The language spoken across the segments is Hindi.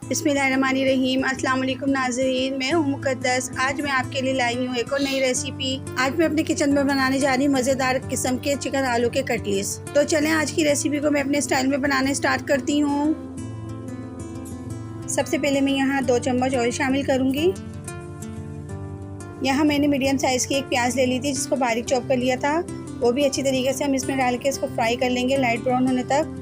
बिस्मिल्लाहिर्रहमानिर्रहीम। अस्सलाम वालेकुम नाज़रीन, मैं हूँ मुक़द्दस। आज मैं आपके लिए लाई हूँ एक और नई रेसिपी। आज मैं अपने किचन में बनाने जा रही हूँ मज़ेदार किस्म के चिकन आलू के कटलेट्स। तो चलें आज की रेसिपी को मैं अपने स्टाइल में बनाने स्टार्ट करती हूँ। सबसे पहले मैं यहाँ 2 चम्मच ऑयल शामिल करूँगी। यहाँ मैंने मीडियम साइज़ की एक प्याज ले ली थी जिसको बारीक चॉप कर लिया था। वो भी अच्छी तरीके से हम इसमें डाल के इसको फ्राई कर लेंगे लाइट ब्राउन होने तक।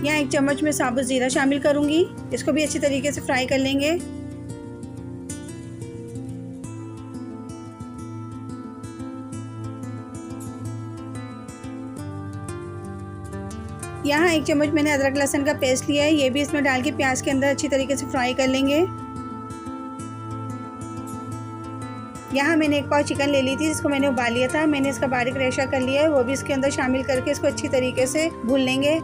यहाँ 1 चम्मच में साबुत ज़ीरा शामिल करूँगी। इसको भी अच्छी तरीके से फ्राई कर लेंगे। यहाँ 1 चम्मच मैंने अदरक लहसुन का पेस्ट लिया है, ये भी इसमें डाल के प्याज के अंदर अच्छी तरीके से फ्राई कर लेंगे। यहाँ मैंने 1 पाव चिकन ले ली थी जिसको मैंने उबाल लिया था। मैंने इसका बारीक रेशा कर लिया है, वो भी इसके अंदर शामिल करके इसको अच्छी तरीके से भून लेंगे।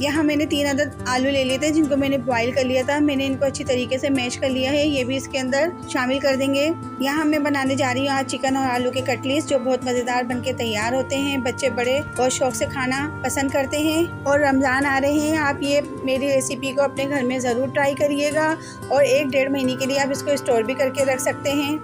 यहाँ मैंने 3 अदद आलू ले लिए थे जिनको मैंने बॉईल कर लिया था। मैंने इनको अच्छी तरीके से मैश कर लिया है, ये भी इसके अंदर शामिल कर देंगे। यहाँ मैं बनाने जा रही हूँ आज चिकन और आलू के कटलेट्स जो बहुत मज़ेदार बनके तैयार होते हैं। बच्चे बड़े बहुत शौक से खाना पसंद करते हैं और रमज़ान आ रहे हैं। आप ये मेरी रेसिपी को अपने घर में ज़रूर ट्राई करिएगा और 1-1.5 महीने के लिए आप इसको स्टोर भी करके रख सकते हैं।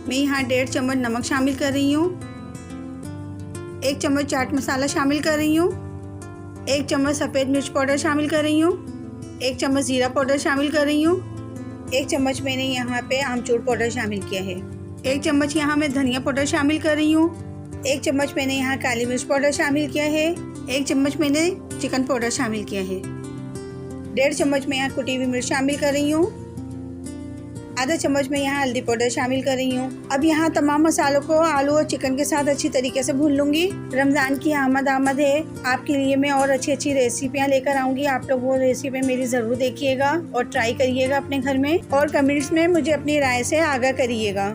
मैं यहाँ 1.5 चम्मच नमक शामिल कर रही हूँ। 1 चम्मच चाट मसाला शामिल कर रही हूँ। 1 चम्मच सफ़ेद मिर्च पाउडर शामिल कर रही हूँ। 1 चम्मच ज़ीरा पाउडर शामिल कर रही हूँ। 1 चम्मच मैंने यहाँ पे आमचूर पाउडर शामिल किया है। 1 चम्मच यहाँ मैं धनिया पाउडर शामिल कर रही हूँ। 1 चम्मच मैंने यहाँ काली मिर्च पाउडर शामिल किया है। 1 चम्मच मैंने चिकन पाउडर शामिल किया है। 1.5 चम्मच मैं यहाँ कुटी हुई मिर्च शामिल कर रही हूँ। आधा चम्मच में यहाँ हल्दी पाउडर शामिल कर रही हूँ। अब यहाँ तमाम मसालों को आलू और चिकन के साथ अच्छी तरीके से भून लूँगी। रमज़ान की आमद है, आपके लिए मैं और अच्छी रेसिपियाँ लेकर आऊँगी। आप लोग वो रेसिपी मेरी ज़रूर देखिएगा और ट्राई करिएगा अपने घर में और कमेंट्स में मुझे अपनी राय से आगाह करिएगा।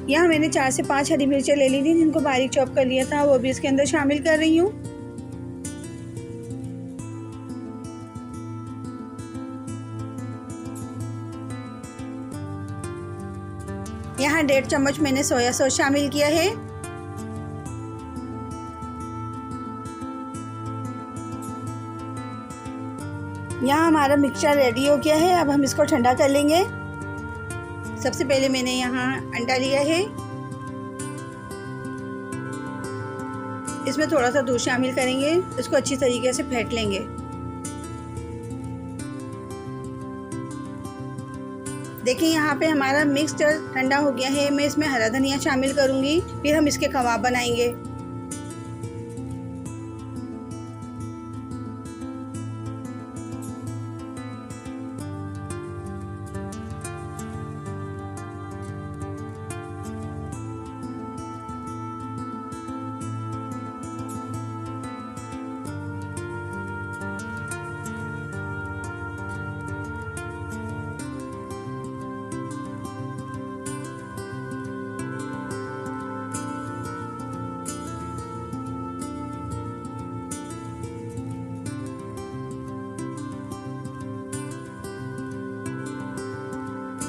यहाँ मैंने 4 से 5 हरी मिर्चें ले ली थी जिनको बारीक चॉप कर लिया था, वो भी इसके अंदर शामिल कर रही हूँ। यहाँ 1.5 चम्मच मैंने सोया सॉस शामिल किया है। यहाँ हमारा मिक्सचर रेडी हो गया है, अब हम इसको ठंडा कर लेंगे। सबसे पहले मैंने यहाँ अंडा लिया है, इसमें थोड़ा सा दूध शामिल करेंगे, इसको अच्छी तरीके से फेंट लेंगे। देखिए यहाँ पे हमारा मिक्सचर ठंडा हो गया है। मैं इसमें हरा धनिया शामिल करूँगी, फिर हम इसके कबाब बनाएंगे।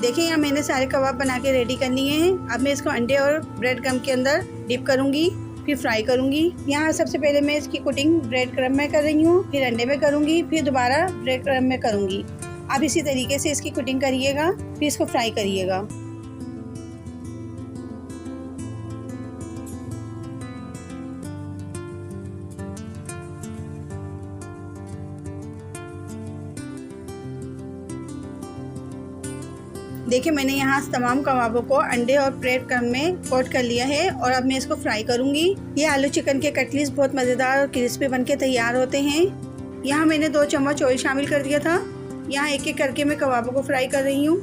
देखिए यहाँ मैंने सारे कबाब बना के रेडी कर लिए हैं। अब मैं इसको अंडे और ब्रेड क्रम्ब के अंदर डिप करूँगी, फिर फ्राई करूँगी। यहाँ सबसे पहले मैं इसकी कोटिंग ब्रेड क्रम्ब में कर रही हूँ, फिर अंडे में करूँगी, फिर दोबारा ब्रेड क्रम्ब में करूँगी। आप इसी तरीके से इसकी कोटिंग करिएगा, फिर इसको फ्राई करिएगा। देखिए मैंने यहाँ तमाम कबाबों को अंडे और ब्रेड क्रम्ब में कोट कर लिया है और अब मैं इसको फ्राई करूँगी। ये आलू चिकन के कटलेट्स बहुत मज़ेदार और क्रिस्पी बनके तैयार होते हैं। यहाँ मैंने 2 चम्मच ऑयल शामिल कर दिया था। यहाँ एक एक करके मैं कबाबों को फ्राई कर रही हूँ।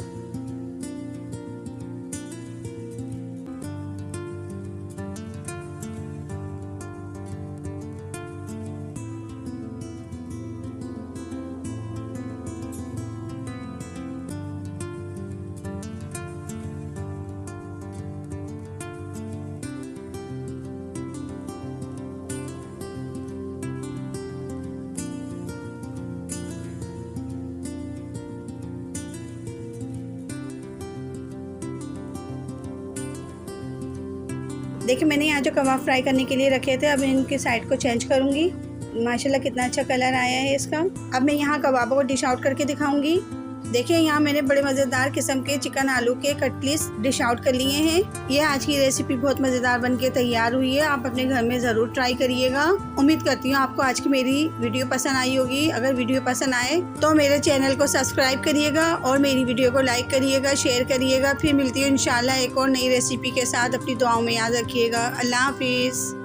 देखिए मैंने यहाँ जो कबाब फ्राई करने के लिए रखे थे, अब इनकी साइड को चेंज करूँगी। माशाल्लाह कितना अच्छा कलर आया है इसका। अब मैं यहाँ कबाबों को डिश आउट करके दिखाऊंगी। देखिए यहाँ मैंने बड़े मज़ेदार किस्म के चिकन आलू के कटलेट्स डिश आउट कर लिए हैं। ये आज की रेसिपी बहुत मज़ेदार बनके तैयार हुई है। आप अपने घर में ज़रूर ट्राई करिएगा। उम्मीद करती हूँ आपको आज की मेरी वीडियो पसंद आई होगी। अगर वीडियो पसंद आए तो मेरे चैनल को सब्सक्राइब करिएगा और मेरी वीडियो को लाइक करिएगा, शेयर करिएगा। फिर मिलती हूँ इंशाल्लाह एक और नई रेसिपी के साथ। अपनी दुआओं में याद रखिएगा। अल्लाह हाफिज़।